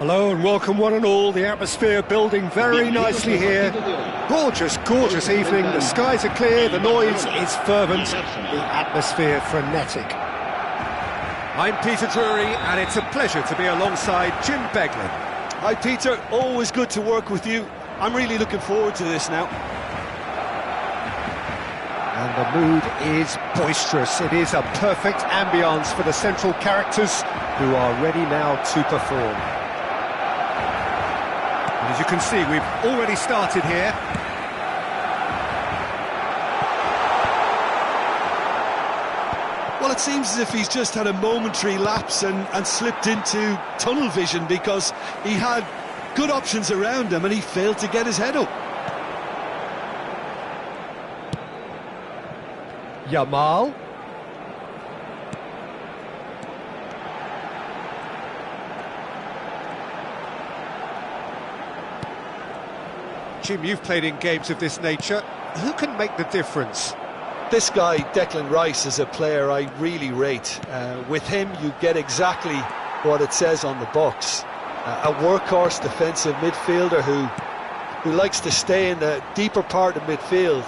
Hello and welcome one and all. The atmosphere building very nicely here. Gorgeous, gorgeous evening. The skies are clear, the noise is fervent, the atmosphere frenetic. I'm Peter Drury and it's a pleasure to be alongside Jim Beglin. Hi Peter, always good to work with you. I'm really looking forward to this now. And the mood is boisterous. It is a perfect ambience for the central characters who are ready now to perform. And as you can see, we've already started here. Well, it seems as if he's just had a momentary lapse and slipped into tunnel vision, because he had good options around him and he failed to get his head up. Yamal. Jim, you've played in games of this nature. Who can make the difference? This guy, DryIce, is a player I really rate. With him, you get exactly what it says on the box. A workhorse defensive midfielder who likes to stay in the deeper part of midfield,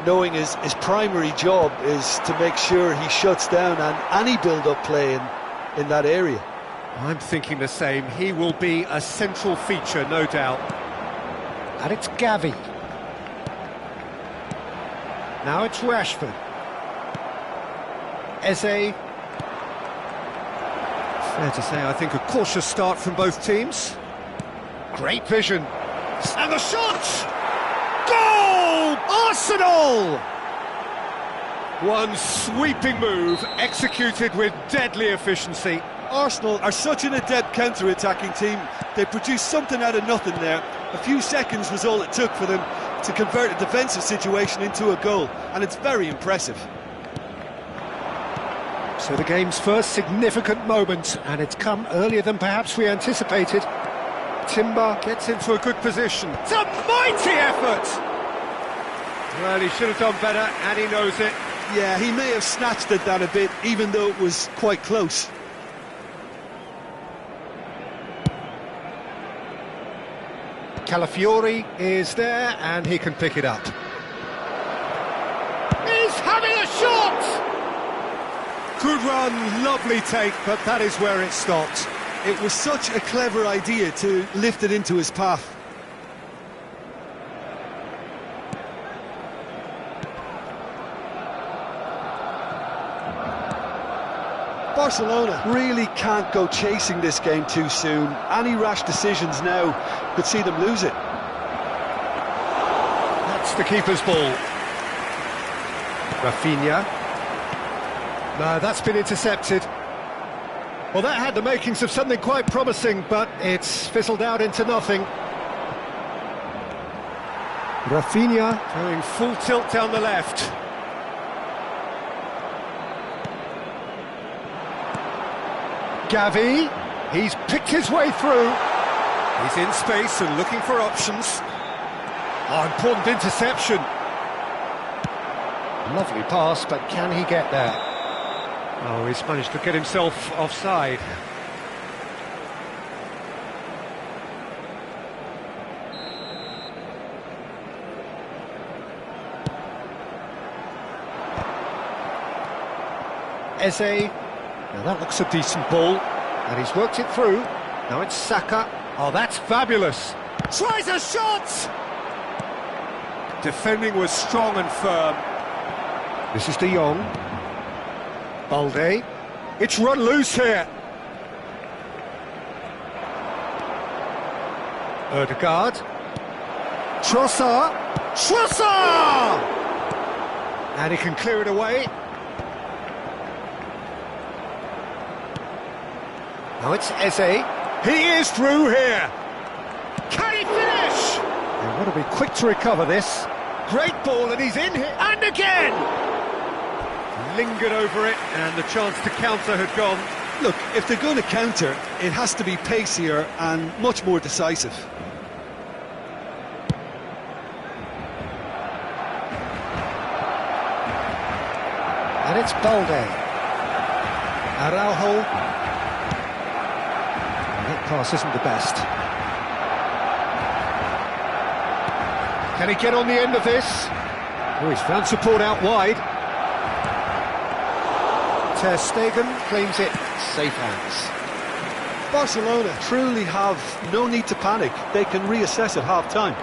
knowing his primary job is to make sure he shuts down any build-up play in that area. I'm thinking the same. He will be a central feature, no doubt. And it's Gavi. Now it's Rashford. Eze. Fair to say, I think a cautious start from both teams. Great vision. And the shot! Goal! Arsenal! One sweeping move, executed with deadly efficiency. Arsenal are such an adept counter-attacking team. They produced something out of nothing there. A few seconds was all it took for them to convert a defensive situation into a goal, and it's very impressive. So the game's first significant moment, and it's come earlier than perhaps we anticipated. Timber gets into a good position. It's a mighty effort! Well, he should have done better, and he knows it. Yeah, he may have snatched at that a bit, even though it was quite close. Calafiori is there, and he can pick it up. He's having a shot! Good run, lovely take, but that is where it stopped. It was such a clever idea to lift it into his path. Barcelona really can't go chasing this game too soon. Any rash decisions now could see them lose it. That's the keeper's ball. Rafinha. No, that's been intercepted. Well, that had the makings of something quite promising, but it's fizzled out into nothing. Rafinha going full tilt down the left. Gavi, he's picked his way through. He's in space and looking for options. Oh, important interception. Lovely pass, but can he get there? Oh, he's managed to get himself offside. Eze. Now that looks a decent ball, and he's worked it through. Now it's Saka. Oh, that's fabulous. Tries a shot! Defending was strong and firm. This is De Jong. Balde. It's run loose here. Ødegaard. Trossard. Trossard! And he can clear it away. Now it's Eze. He is through here. Can he finish? They want to be quick to recover this. Great ball, and he's in here. And again! Lingered over it, and the chance to counter had gone. Look, if they're going to counter, it has to be pacier and much more decisive. And it's Balde. Araujo. pass isn't the best. Can he get on the end of this? Oh, he's found support out wide. Ter Stegen claims it. Safe hands. Barcelona truly have no need to panic. They can reassess at half-time.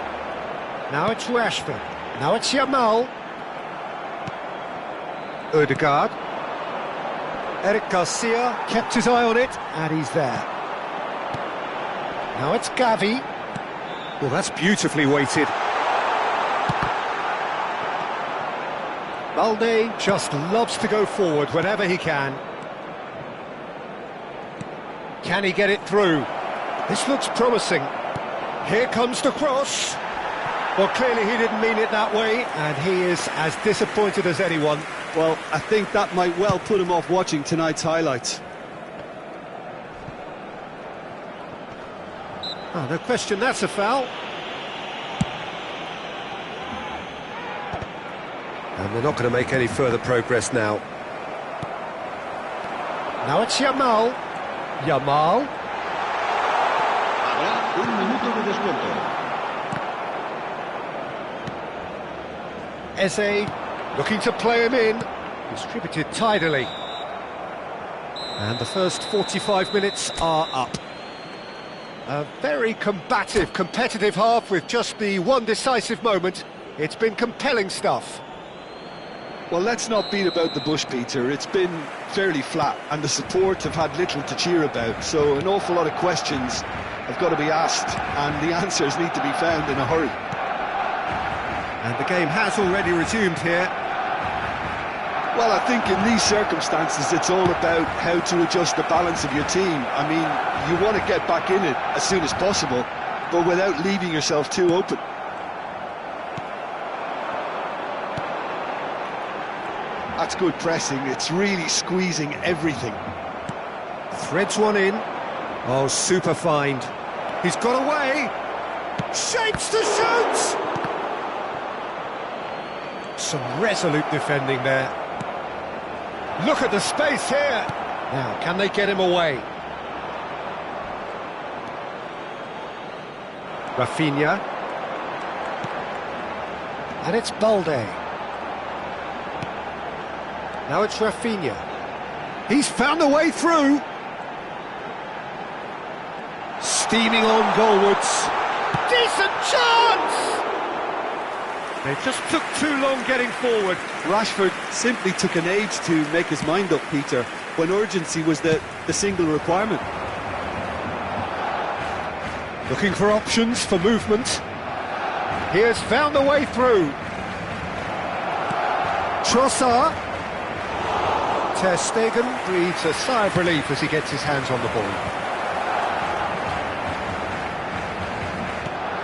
Now it's Rashford. Now it's Yamal. Odegaard. Eric Garcia kept his eye on it, and he's there. Now it's Gavi. Well, that's beautifully weighted. Balde just loves to go forward whenever he can. Can he get it through? This looks promising. Here comes the cross. Well, clearly he didn't mean it that way, and he is as disappointed as anyone. Well, I think that might well put him off watching tonight's highlights. Oh, no question, that's a foul. And they're not going to make any further progress now. Now it's Yamal. Yamal. Habrá un minuto de descuento. Eze looking to play him in. Distributed tidily. And the first 45 minutes are up. A very combative, competitive half with just the one decisive moment. It's been compelling stuff. Well, let's not beat about the bush, Peter. It's been fairly flat, and the support have had little to cheer about, so an awful lot of questions have got to be asked, and the answers need to be found in a hurry. And the game has already resumed here. Well, I think in these circumstances it's all about how to adjust the balance of your team. I mean, you want to get back in it as soon as possible, but without leaving yourself too open. That's good pressing. It's really squeezing everything. Threads one in. Oh, super find. He's got away. Shapes to shoot! Some resolute defending there. Look at the space here. Now, can they get him away? Rafinha. And it's Balde. Now it's Rafinha. He's found a way through. Steaming on goalwards. Decent chance! They just took too long getting forward. Rashford simply took an age to make his mind up, Peter, when urgency was the single requirement. Looking for options for movement. He has found a way through. Trossard. Ter Stegen breathes a sigh of relief as he gets his hands on the ball.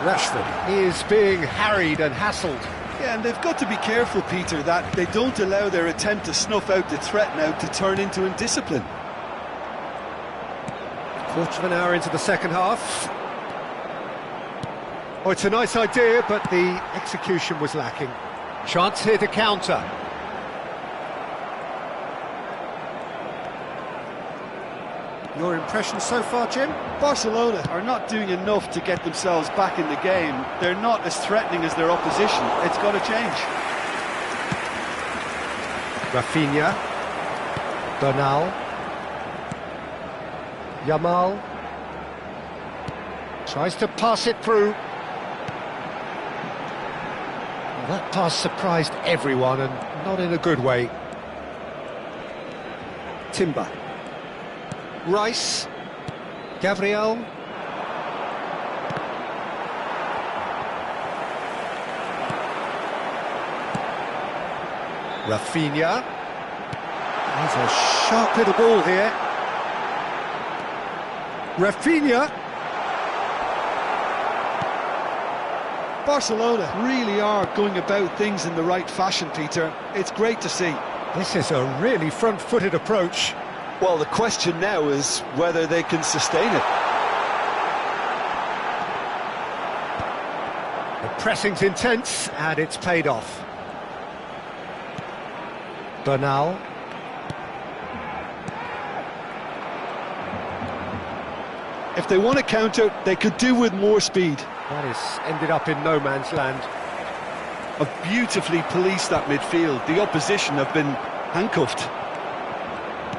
Rashford is being harried and hassled. Yeah, and they've got to be careful, Peter, that they don't allow their attempt to snuff out the threat now to turn into indiscipline. Quarter of an hour into the second half. Oh, it's a nice idea, but the execution was lacking. Chance here to counter. Your impression so far, Jim? Barcelona are not doing enough to get themselves back in the game. They're not as threatening as their opposition. It's got to change. Rafinha. Bernal. Yamal. Tries to pass it through. Well, that pass surprised everyone, and not in a good way. Timber. Rice, Gabriel, Rafinha. There's a sharp little ball here. Rafinha. Barcelona really are going about things in the right fashion, Peter. It's great to see. This is a really front-footed approach. Well, the question now is whether they can sustain it. The pressing's intense, and it's paid off. Bernal. If they want to counter, they could do with more speed. That has ended up in no man's land. Have beautifully policed that midfield. The opposition have been handcuffed.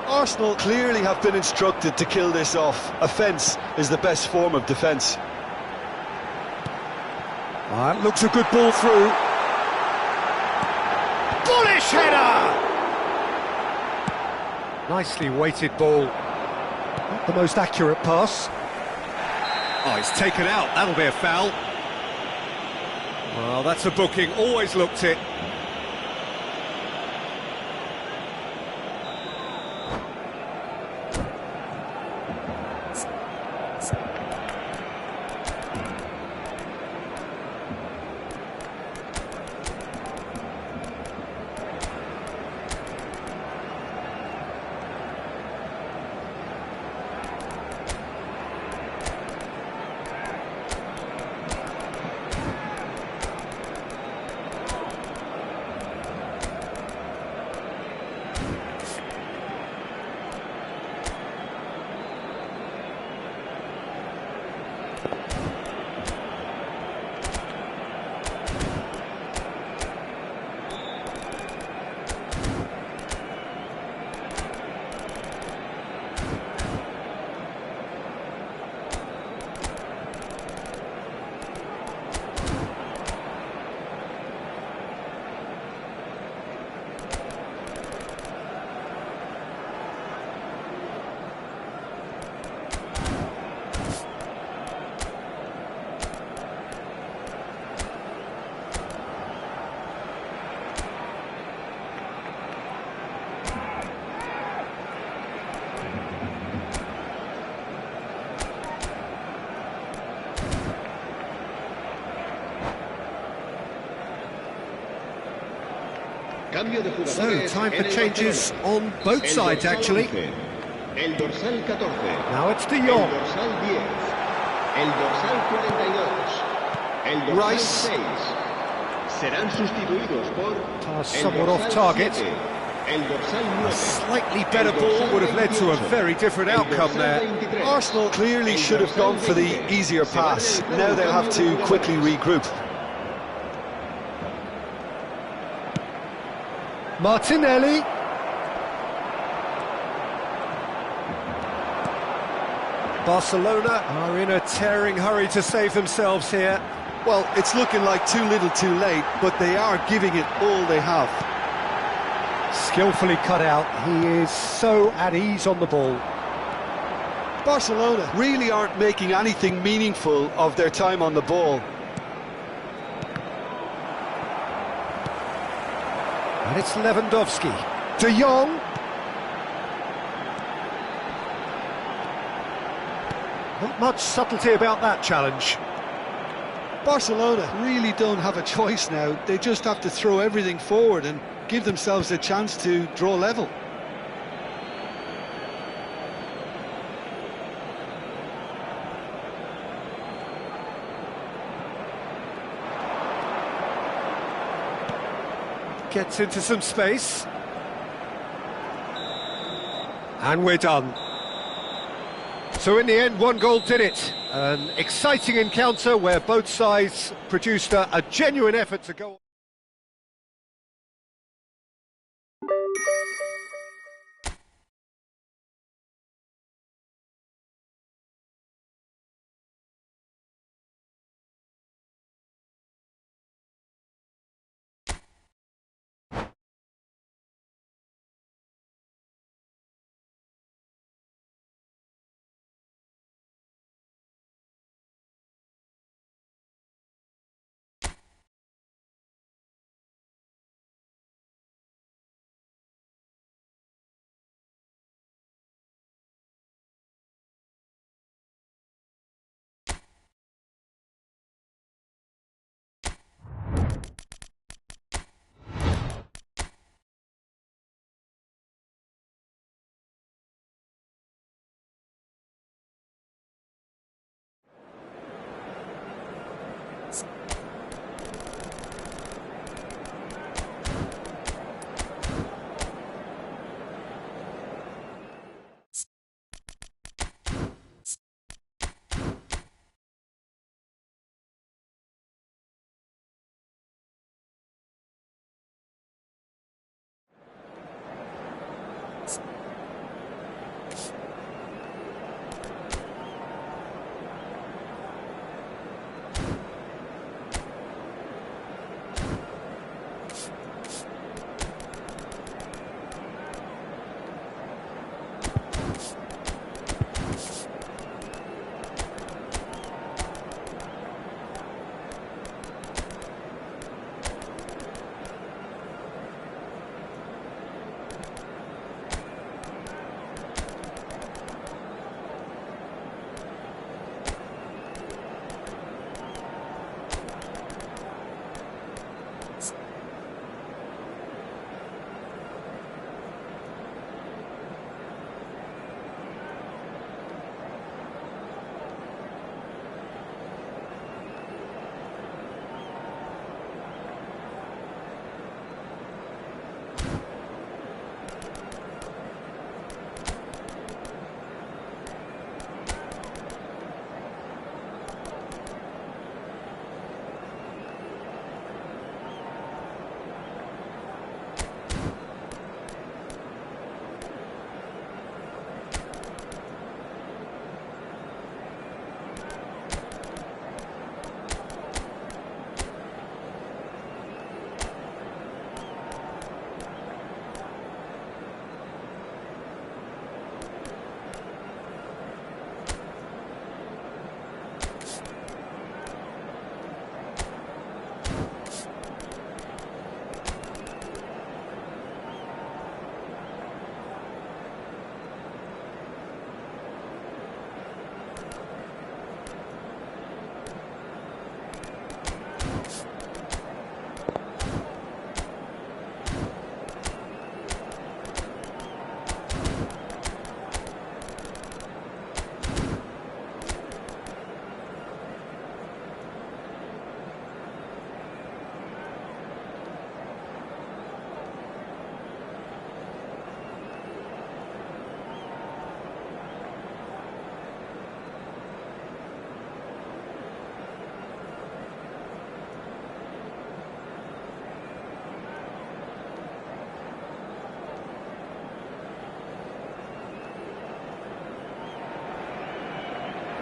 Arsenal clearly have been instructed to kill this off. Offence is the best form of defence. That looks a good ball through. Bullish header! Nicely weighted ball. Not the most accurate pass. Oh, it's taken out. That'll be a foul. Well, that's a booking. Always looked it. So, time for changes on both sides, actually. El dorsal 14. Now it's De Jong. El dorsal 10. El dorsal 42. El dorsal Rice. 6. Serán sustituidos por Pass el somewhat dorsal off target. 7. El dorsal 9. A slightly better ball would have led to a very different outcome there. Arsenal clearly should have gone for the easier pass. Now they'll have to quickly regroup. Martinelli. Barcelona are in a tearing hurry to save themselves here. Well, it's looking like too little too late, but they are giving it all they have. Skillfully cut out. He is so at ease on the ball. Barcelona really aren't making anything meaningful of their time on the ball. And it's Lewandowski. De Jong. Not much subtlety about that challenge. Barcelona really don't have a choice now. They just have to throw everything forward and give themselves a chance to draw level. Gets into some space. And we're done. So in the end, one goal did it. An exciting encounter where both sides produced a genuine effort to go.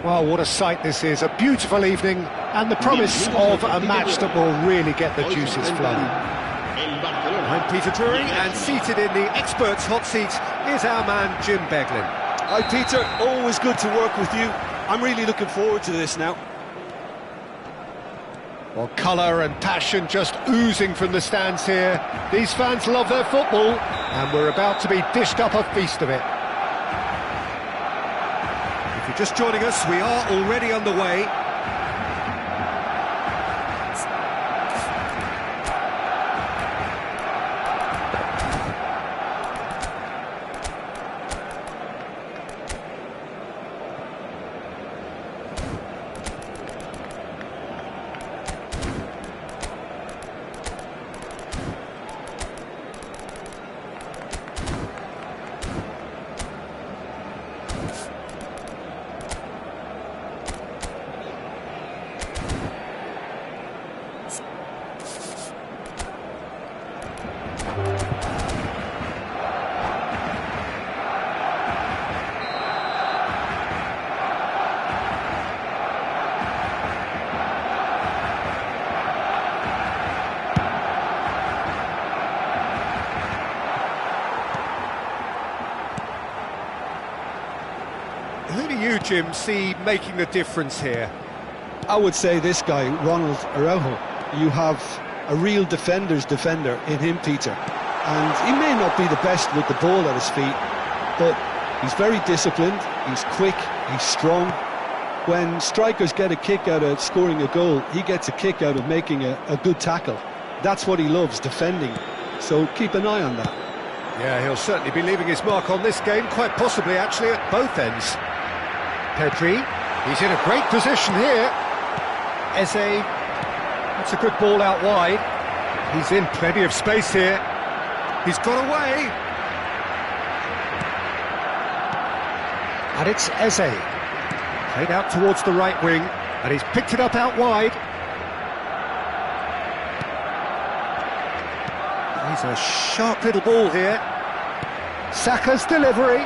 Well, what a sight this is, a beautiful evening, and the promise of a match that will really get the juices flowing. I'm Peter Drury, and seated in the experts' hot seat is our man Jim Beglin. Hi Peter, always good to work with you. I'm really looking forward to this now. Well, colour and passion just oozing from the stands here. These fans love their football, and we're about to be dished up a feast of it. If you're just joining us, we are already underway. Who do you, Jim, see making the difference here? I would say this guy, Ronald Araujo. You have a real defender's defender in him, Peter. And he may not be the best with the ball at his feet, but he's very disciplined, he's quick, he's strong. When strikers get a kick out of scoring a goal, he gets a kick out of making a good tackle. That's what he loves, defending. So keep an eye on that. Yeah, he'll certainly be leaving his mark on this game, quite possibly actually at both ends. Pedri, he's in a great position here. Eze, that's a good ball out wide. He's in plenty of space here. He's got away. And it's Eze. Played out towards the right wing, and he's picked it up out wide. He's a sharp little ball here. Saka's delivery.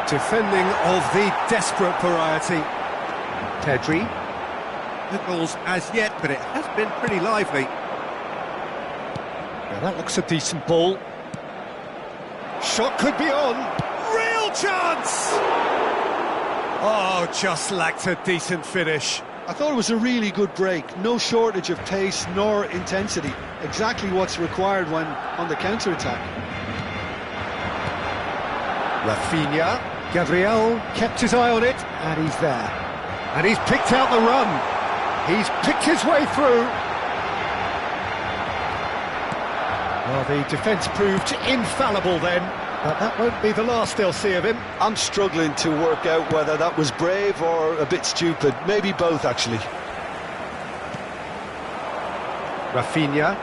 Defending of the desperate variety. Pedri. No goals as yet, but it has been pretty lively. Yeah, that looks a decent ball. Shot could be on. Real chance! Oh, just lacked a decent finish. I thought it was a really good break. No shortage of pace nor intensity. Exactly what's required when on the counter-attack. Rafinha. Gabriel kept his eye on it, and he's there. And he's picked out the run. He's picked his way through. Well, the defence proved infallible then, but that won't be the last they'll see of him. I'm struggling to work out whether that was brave or a bit stupid. Maybe both, actually. Rafinha.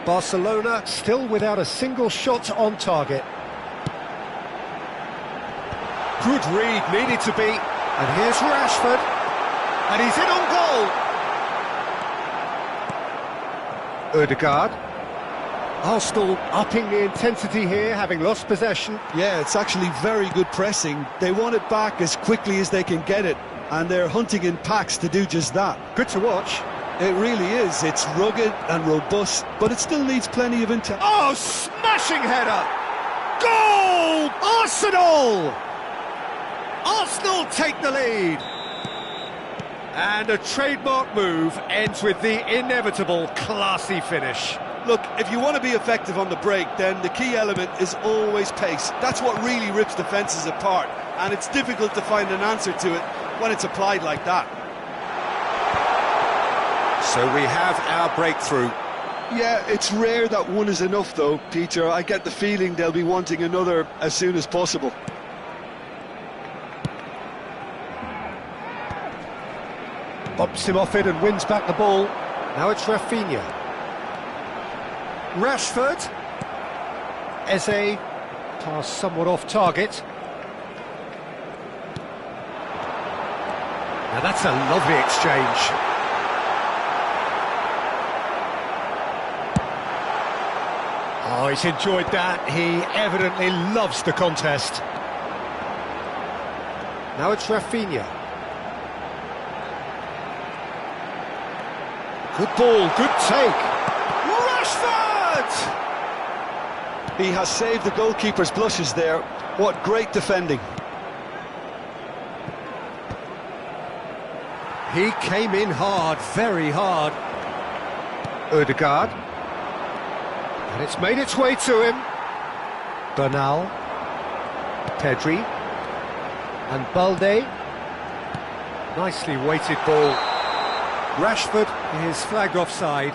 Barcelona still without a single shot on target. Good read, needed to be. And here's Rashford. And he's in on goal. Ødegaard. Arsenal upping the intensity here, having lost possession. Yeah, it's actually very good pressing. They want it back as quickly as they can get it, and they're hunting in packs to do just that. Good to watch. It really is. It's rugged and robust, but it still needs plenty of intent. Oh, smashing header! Goal! Arsenal! Arsenal take the lead. And a trademark move ends with the inevitable classy finish. Look, if you want to be effective on the break, then the key element is always pace. That's what really rips defences apart, and it's difficult to find an answer to it when it's applied like that. So we have our breakthrough. Yeah, it's rare that one is enough though, Peter. I get the feeling they'll be wanting another as soon as possible. Bumps him off it and wins back the ball. Now it's Rafinha. Rashford. Eze. Pass somewhat off target. Now that's a lovely exchange. Oh, he's enjoyed that. He evidently loves the contest. Now it's Rafinha. Good ball, good take. Rashford! He has saved the goalkeeper's blushes there. What great defending. He came in hard, very hard. Odegaard. And it's made its way to him. Bernal. Pedri. And Balde. Nicely weighted ball. Rashford is flagged offside.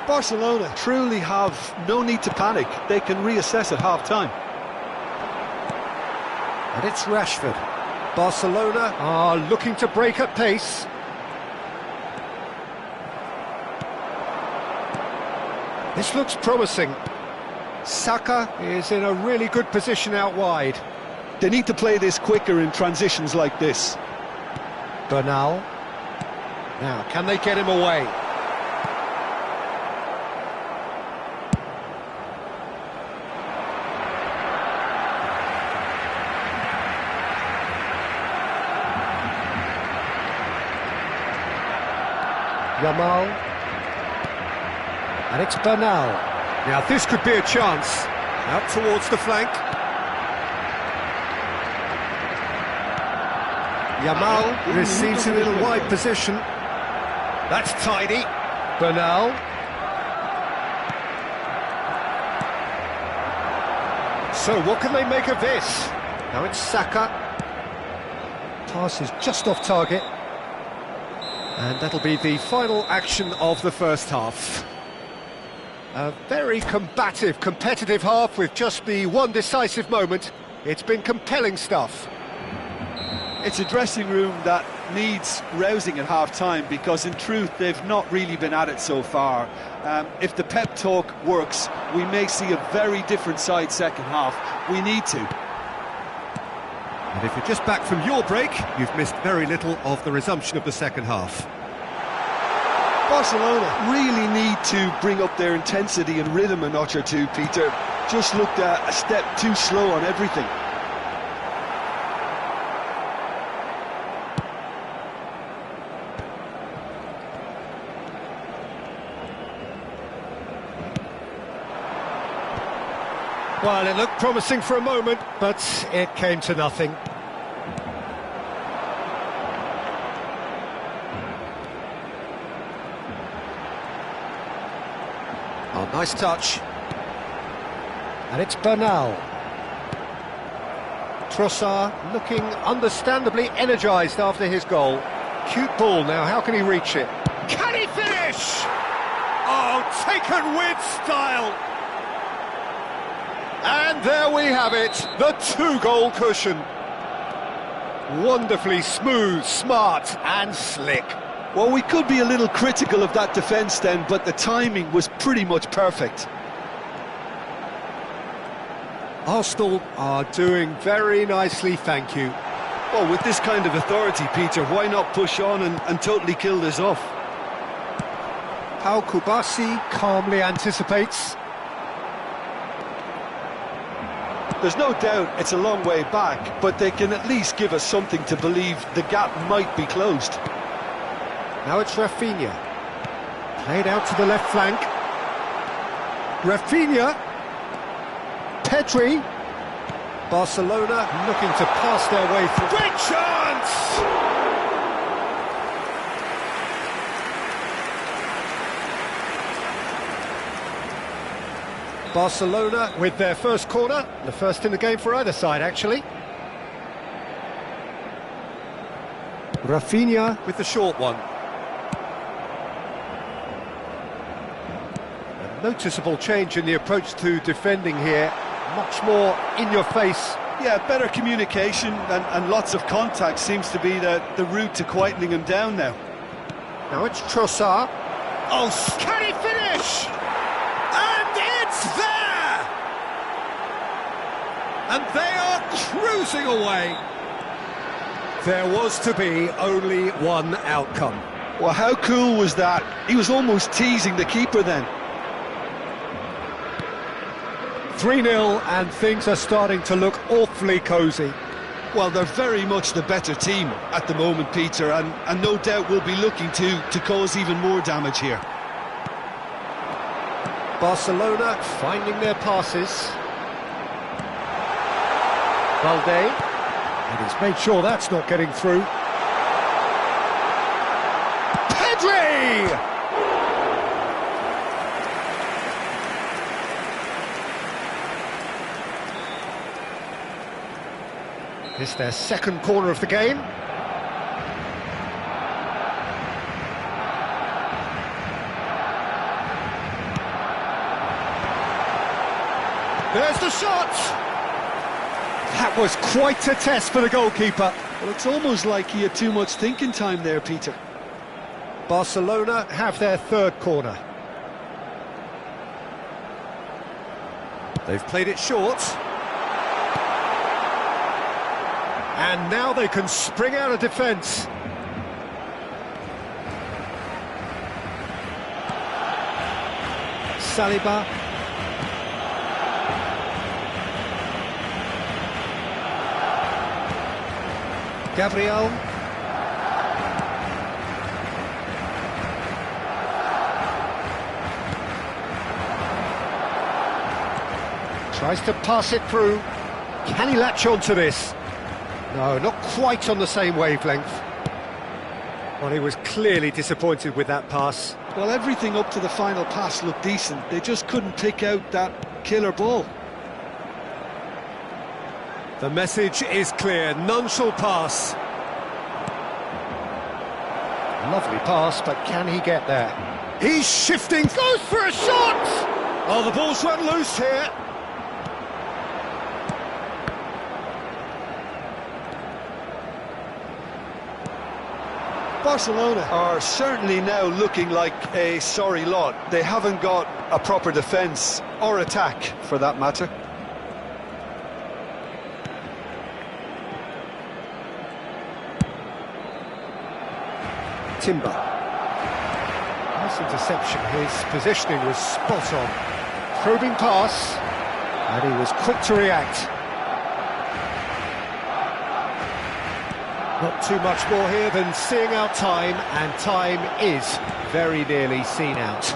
Barcelona truly have no need to panic. They can reassess at half-time. And it's Rashford. Barcelona are looking to break at pace. This looks promising. Saka is in a really good position out wide. They need to play this quicker in transitions like this. Bernal. Now, can they get him away? Yamal. And it's Bernal. Now this could be a chance. Out towards the flank. Yamal receives him in a wide position. That's tidy. Bernal. So what can they make of this? Now it's Saka. Pass is just off target. And that'll be the final action of the first half. A very combative, competitive half with just the one decisive moment. It's been compelling stuff. It's a dressing room that needs rousing at half-time because in truth they've not really been at it so far. If the pep talk works, we may see a very different side second half. We need to. And if you're just back from your break, you've missed very little of the resumption of the second half. Barcelona really need to bring up their intensity and rhythm a notch or two, Peter. Just looked a step too slow on everything. Well, it looked promising for a moment, but it came to nothing. Oh, nice touch. And it's Bernal. Trossard looking understandably energised after his goal. Cute ball now, how can he reach it? Can he finish? Oh, taken with style! And there we have it, the two-goal cushion. Wonderfully smooth, smart and slick. Well, we could be a little critical of that defence then, but the timing was pretty much perfect. Arsenal are doing very nicely, thank you. Well, with this kind of authority, Peter, why not push on and totally kill this off? Pau Kubasi calmly anticipates. There's no doubt it's a long way back, but they can at least give us something to believe the gap might be closed. Now it's Rafinha. Played out to the left flank. Rafinha. Pedri. Barcelona looking to pass their way through. Great chance! Barcelona with their first corner, the first in the game for either side, actually. Rafinha with the short one. A noticeable change in the approach to defending here, much more in your face. Yeah, better communication and lots of contact seems to be the route to quietening him down now. Now it's Trossard. Oh, can he finish? And it's there! And they are cruising away. There was to be only one outcome. Well, how cool was that? He was almost teasing the keeper then. 3-0 and things are starting to look awfully cosy. Well, they're very much the better team at the moment, Peter, and no doubt will be looking to cause even more damage here. Barcelona finding their passes. Valde, and he's made sure that's not getting through. Pedri! It's their second corner of the game. There's the shot! That was quite a test for the goalkeeper. Well, it's almost like he had too much thinking time there, Peter. Barcelona have their third corner. They've played it short. And now they can spring out of defence. Saliba. Gabriel. Tries to pass it through. Can he latch on to this? No, not quite on the same wavelength. Well, he was clearly disappointed with that pass. Well, everything up to the final pass looked decent. They just couldn't pick out that killer ball. The message is clear, none shall pass. Lovely pass, but can he get there? He's shifting, goes for a shot! Oh, the ball's run loose here. Barcelona are certainly now looking like a sorry lot. They haven't got a proper defence, or attack, for that matter. Timber. Nice interception, his positioning was spot on. Probing pass, and he was quick to react. Not too much more here than seeing out time, and time is very nearly seen out.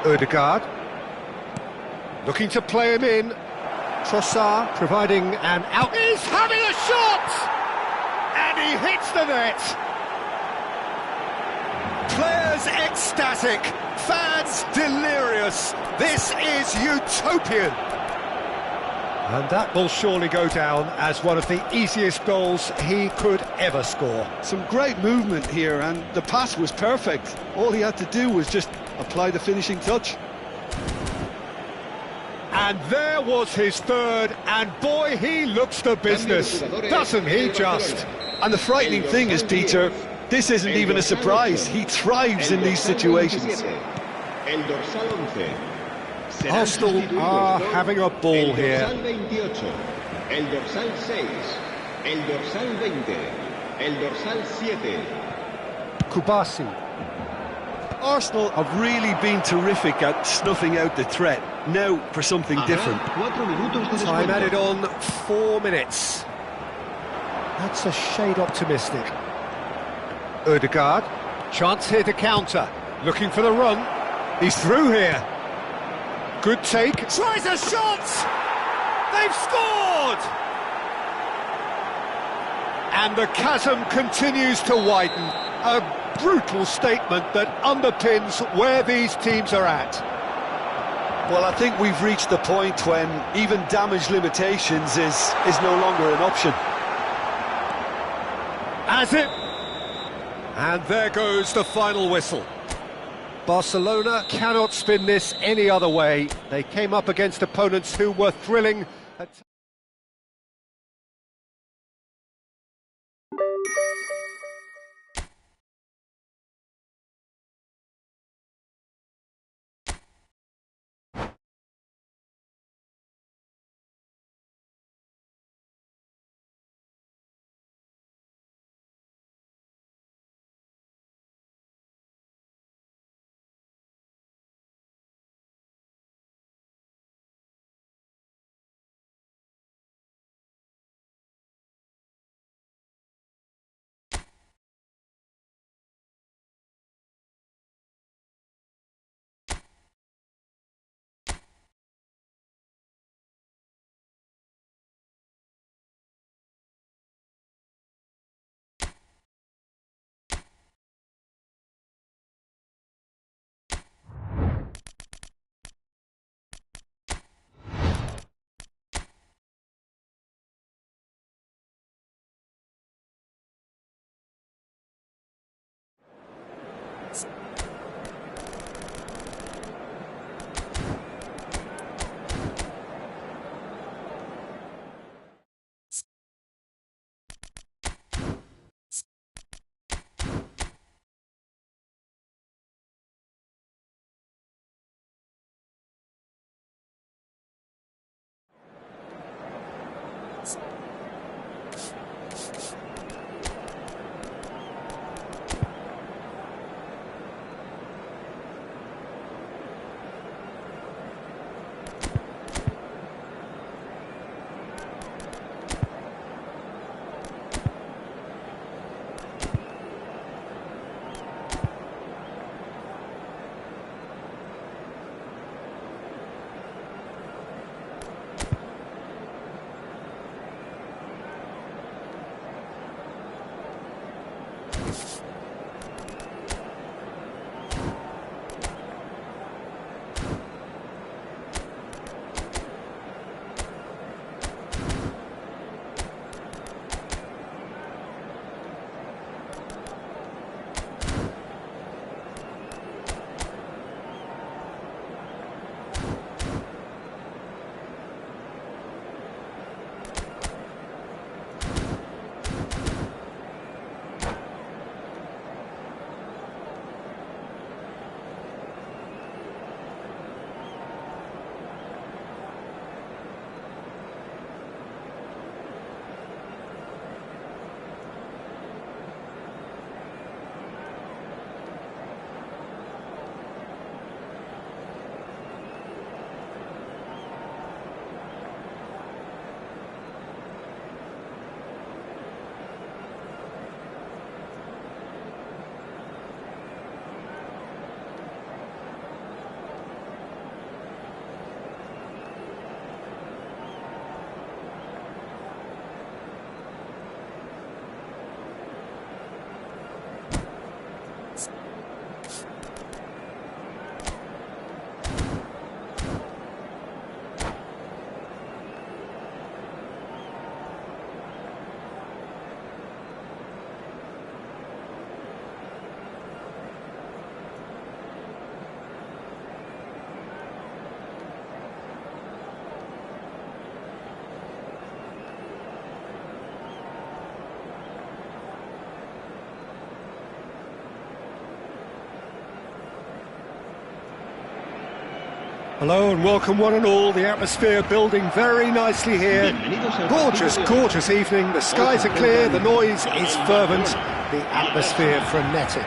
Odegaard, looking to play him in. Trossard providing an out. He's having a shot! And he hits the net! Players ecstatic, fans delirious. This is utopian. And that will surely go down as one of the easiest goals he could ever score. Some great movement here, and the pass was perfect. All he had to do was just apply the finishing touch. And there was his third, and boy, he looks the business, doesn't he just? And the frightening thing is, Peter, this isn't even a surprise. He thrives in these situations. Arsenal are having a ball here. El dorsal 6, el dorsal 20, el dorsal 7. Kubasi. Arsenal have really been terrific at snuffing out the threat. Now for something different. Time added on 4 minutes. That's a shade optimistic. Odegaard, chance here to counter. Looking for the run. He's through here. Good take. Tries a shot! They've scored! And the chasm continues to widen. A brutal statement that underpins where these teams are at. Well, I think we've reached the point when even damage limitations is no longer an option. As it... And there goes the final whistle. Barcelona cannot spin this any other way. They came up against opponents who were thrilling. Hello and welcome one and all, the atmosphere building very nicely here. Gorgeous, gorgeous evening, the skies are clear, the noise is fervent, the atmosphere frenetic.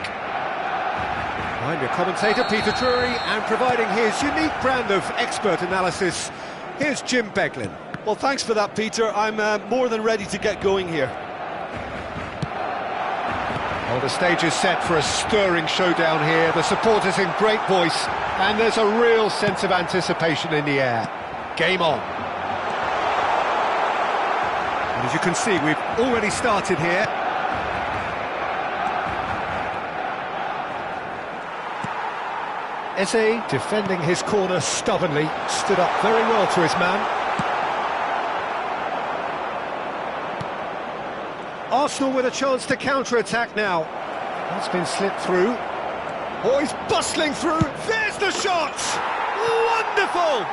I'm your commentator Peter Drury, and providing his unique brand of expert analysis, here's Jim Beglin. Well, thanks for that, Peter. I'm more than ready to get going here. Well, the stage is set for a stirring showdown here, the supporters in great voice, and there's a real sense of anticipation in the air. Game on. And as you can see, we've already started here. Eze, defending his corner stubbornly, stood up very well to his man. Arsenal with a chance to counter-attack now. That's been slipped through. Oh, he's bustling through. There's the shot! Wonderful!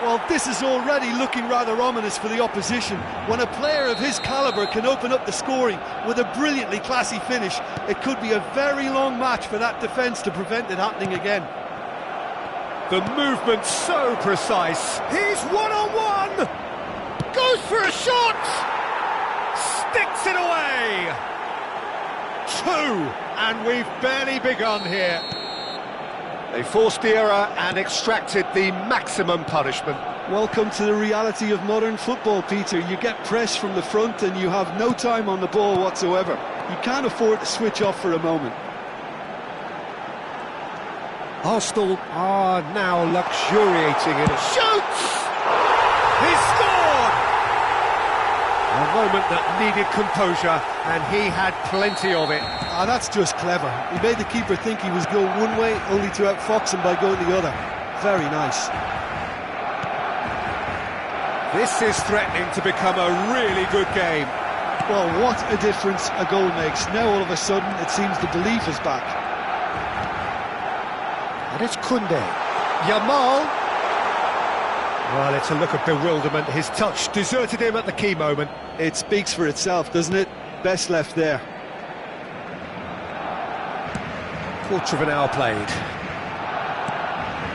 Well, this is already looking rather ominous for the opposition. When a player of his calibre can open up the scoring with a brilliantly classy finish, it could be a very long match for that defence to prevent it happening again. The movement's so precise. He's one-on-one! Goes for a shot! Sticks it away! 2, and we've barely begun here. They forced the error and extracted the maximum punishment. Welcome to the reality of modern football, Peter. You get pressed from the front and you have no time on the ball whatsoever. You can't afford to switch off for a moment. Arsenal are now luxuriating in it. Shoots! He scored! A moment that needed composure, and he had plenty of it. Ah, that's just clever. He made the keeper think he was going one way, only to outfox him by going the other. Very nice. This is threatening to become a really good game. Well, what a difference a goal makes. Now all of a sudden it seems the belief is back. And it's Koundé. Yamal. Well, it's a look of bewilderment. His touch deserted him at the key moment. It speaks for itself, doesn't it? Best left there. Quarter of an hour played.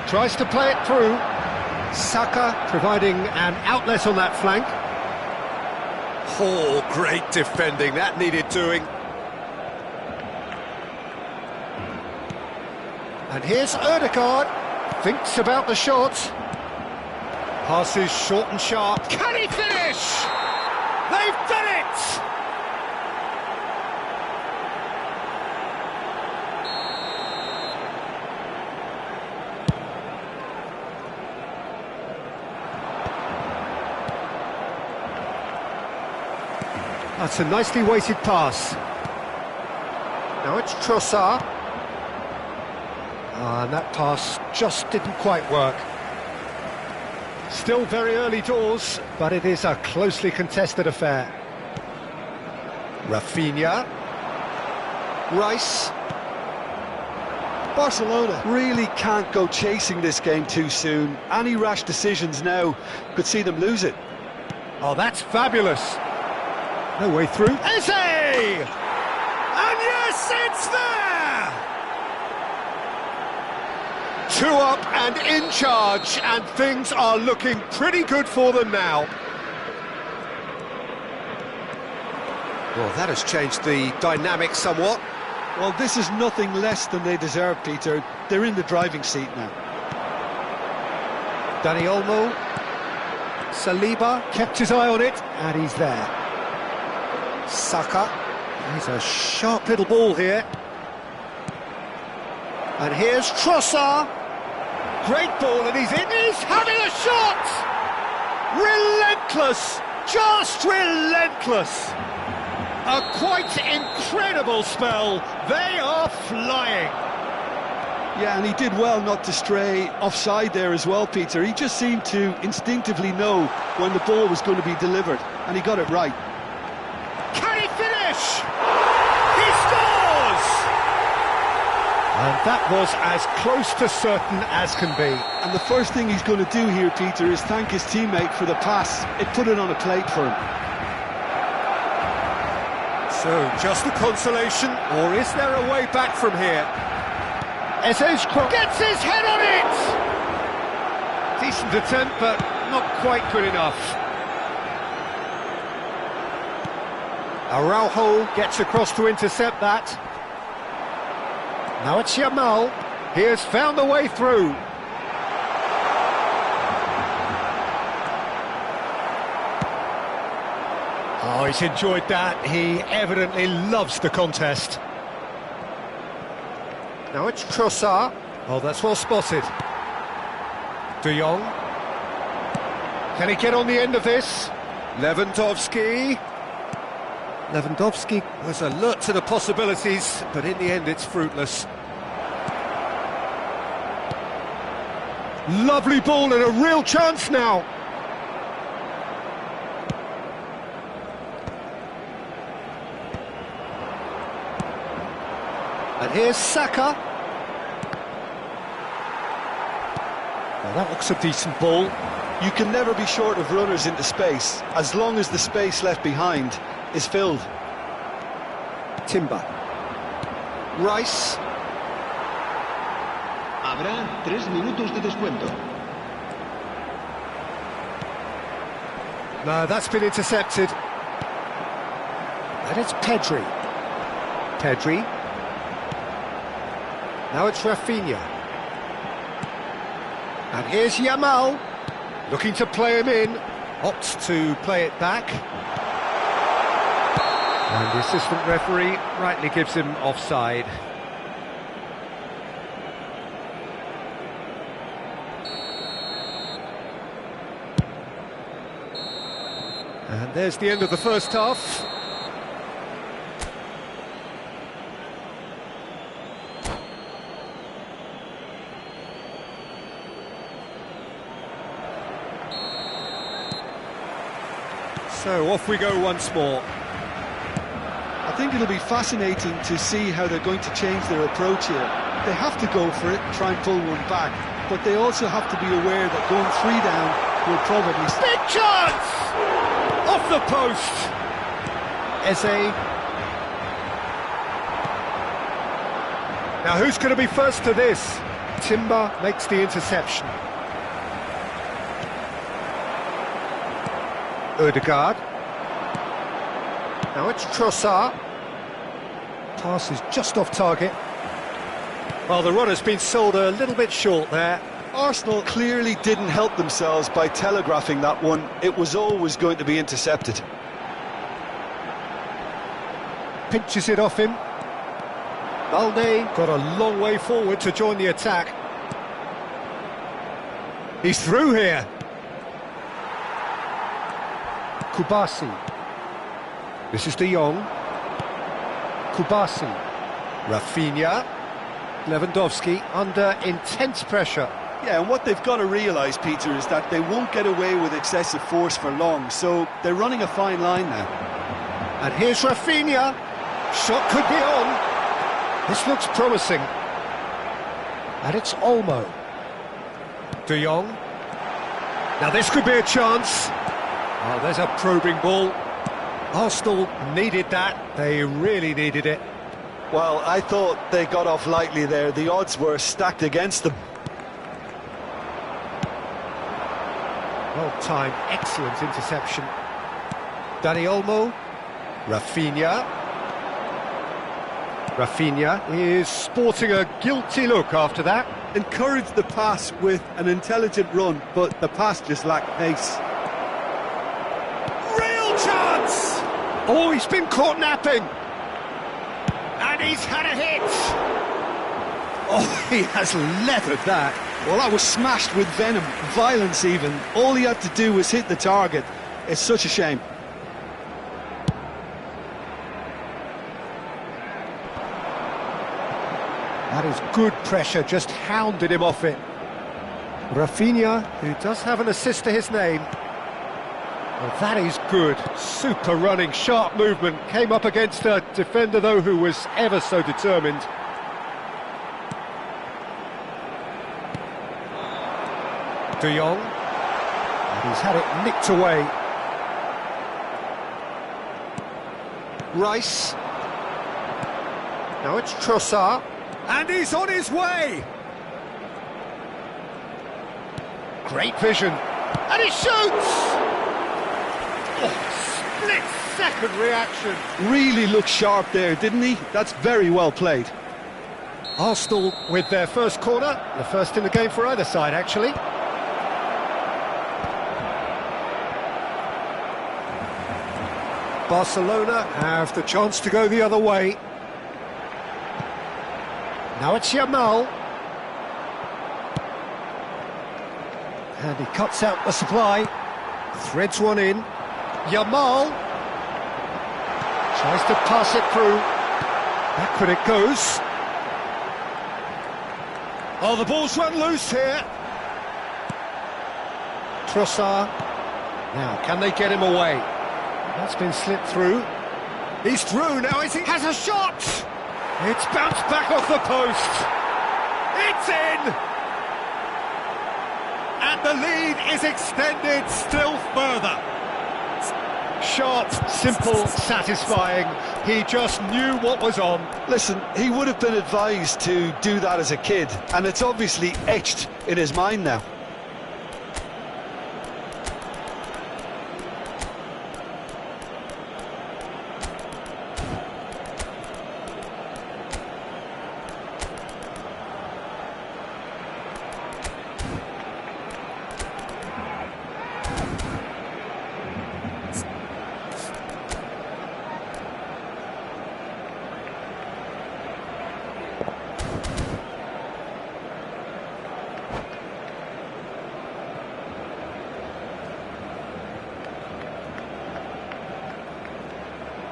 Tries to play it through. Saka providing an outlet on that flank. Oh, great defending. That needed doing. And here's Ødegaard. Thinks about the shot. Passes short and sharp. Can he finish? They've done it! That's a nicely weighted pass. Now it's Trossard. And that pass just didn't quite work. Still very early doors, but it is a closely contested affair. Rafinha. Rice. Barcelona really can't go chasing this game too soon. Any rash decisions now could see them lose it. Oh, that's fabulous. No way through. Eze! And yes, it's there! 2 up and in charge, and things are looking pretty good for them now. Well, that has changed the dynamic somewhat. Well, this is nothing less than they deserve, Peter. They're in the driving seat now. Dani Olmo. Saliba kept his eye on it, and he's there. Saka. He's a sharp little ball here. And here's Trossard. Great ball, and he's in. He's having a shot! Relentless! Just relentless! A quite incredible spell. They are flying. Yeah, and he did well not to stray offside there as well, Peter. He just seemed to instinctively know when the ball was going to be delivered, and he got it right. Can he finish? He scores! And that was as close to certain as can be. And the first thing he's going to do here, Peter, is thank his teammate for the pass. It put it on a plate for him. So, just a consolation, or is there a way back from here? Eze's cross gets his head on it! Decent attempt, but not quite good enough. Araujo gets across to intercept that. Now it's Yamal. He has found a way through. Oh, he's enjoyed that. He evidently loves the contest. Now it's Trossard. Oh, that's well spotted. De Jong. Can he get on the end of this? Lewandowski. Lewandowski was alert to the possibilities, but in the end it's fruitless. Lovely ball and a real chance now. And here's Saka. Well, that looks a decent ball. You can never be short of runners into space, as long as the space left behind is filled. Timber. Rice. Habrá 3 minutos de descuento. No, that's been intercepted. And it's Pedri. Pedri. Now it's Rafinha. And here's Yamal. Looking to play him in. Opts to play it back. And the assistant referee rightly gives him offside. And there's the end of the first half. So off we go once more. I think it'll be fascinating to see how they're going to change their approach here. They have to go for it, try and pull one back, but they also have to be aware that going 3 down will probably... Big chance! Off the post! Eze. Now who's going to be first to this? Timber makes the interception. Odegaard. Now it's Trossard. Pass is just off target. Well, the runner's been sold a little bit short there. Arsenal clearly didn't help themselves by telegraphing that one. It was always going to be intercepted. Pinches it off him. Balde got a long way forward to join the attack. He's through here. Kubasi. This is De Jong. Kubasi. Rafinha. Lewandowski under intense pressure. Yeah, and what they've got to realise, Peter, is that they won't get away with excessive force for long, so they're running a fine line now. And here's Rafinha. Shot could be on. This looks promising. And it's Olmo. De Jong. Now this could be a chance. Oh, there's a probing ball. Arsenal needed that. They really needed it. Well, I thought they got off lightly there. The odds were stacked against them. Well-timed, excellent interception. Dani Olmo. Rafinha. Rafinha is sporting a guilty look after that. Encouraged the pass with an intelligent run, but the pass just lacked pace. Real chance! Oh, he's been caught napping. And he's had a hit. Oh, he has leathered that. Well, that was smashed with venom, violence even. All he had to do was hit the target. It's such a shame. That is good pressure, just hounded him off it. Rafinha, who does have an assist to his name. Well, that is good. Super running, sharp movement. Came up against a defender, though, who was ever so determined. De Jong. And he's had it nicked away. Rice. Now it's Trossard. And he's on his way! Great vision. And he shoots! Oh, split-second reaction. Really looked sharp there, didn't he? That's very well played. Arsenal with their first corner. The first in the game for either side, actually. Barcelona have the chance to go the other way. Now it's Yamal. And he cuts out the supply. Threads one in. Yamal. Tries to pass it through. Backward it goes. Oh, the ball's run loose here. Trossard. Now, can they get him away? That's been slipped through. He's through now, he has a shot! It's bounced back off the post. It's in! And the lead is extended still further. Sharp, simple, satisfying. He just knew what was on. Listen, he would have been advised to do that as a kid, and it's obviously etched in his mind now.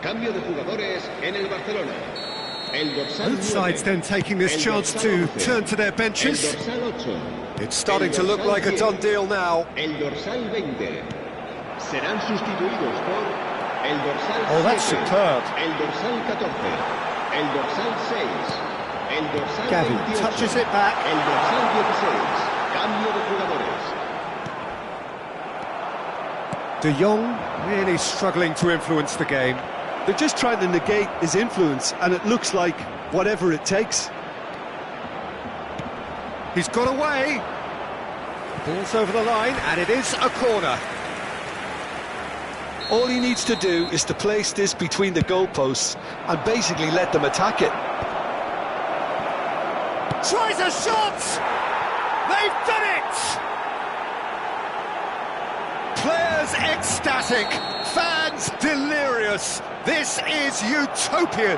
Cambio de jugadores en el Barcelona. El dorsal Both sides then taking this chance to turn to their benches. El dorsal 8. It's starting to look like a done deal now. El dorsal 20. Serán sustituidos por el dorsal 7. Oh, that's superb. El dorsal 14. El dorsal 6. El dorsal Gavi 28. touches it back. El dorsal 16. Cambio de jugadores. De Jong really struggling to influence the game. They're just trying to negate his influence, and it looks like whatever it takes. He's got away. Ball's over the line, and it is a corner. All he needs to do is to place this between the goalposts and basically let them attack it. Tries a shot! They've done it! Players ecstatic, fans delirious. This is utopian.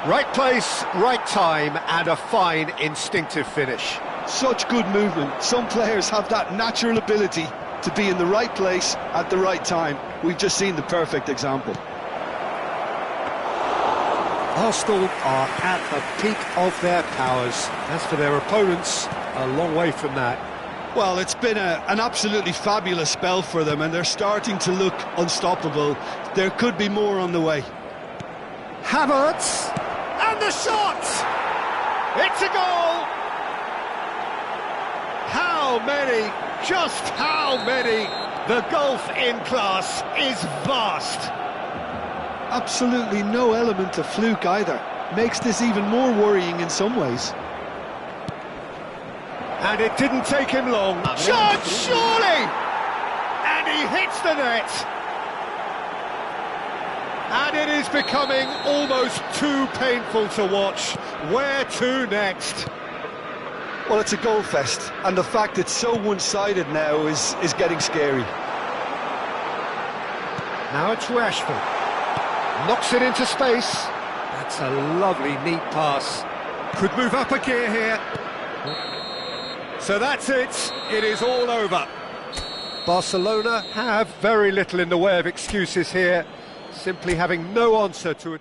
Right place, right time, and a fine instinctive finish. Such good movement. Some players have that natural ability to be in the right place at the right time. We've just seen the perfect example. Arsenal are at the peak of their powers. As for their opponents, a long way from that. Well, it's been an absolutely fabulous spell for them, and they're starting to look unstoppable. There could be more on the way. Havertz, and the shot! It's a goal! How many, just how many? The gulf in class is vast. Absolutely no element of fluke either. Makes this even more worrying in some ways. And it didn't take him long. Shot, surely! And he hits the net. And it is becoming almost too painful to watch. Where to next? Well, it's a goal fest, and the fact it's so one-sided now is getting scary. Now it's Rashford. Knocks it into space. That's a lovely, neat pass. Could move up a gear here. So that's it. It is all over. Barcelona have very little in the way of excuses here, simply having no answer to a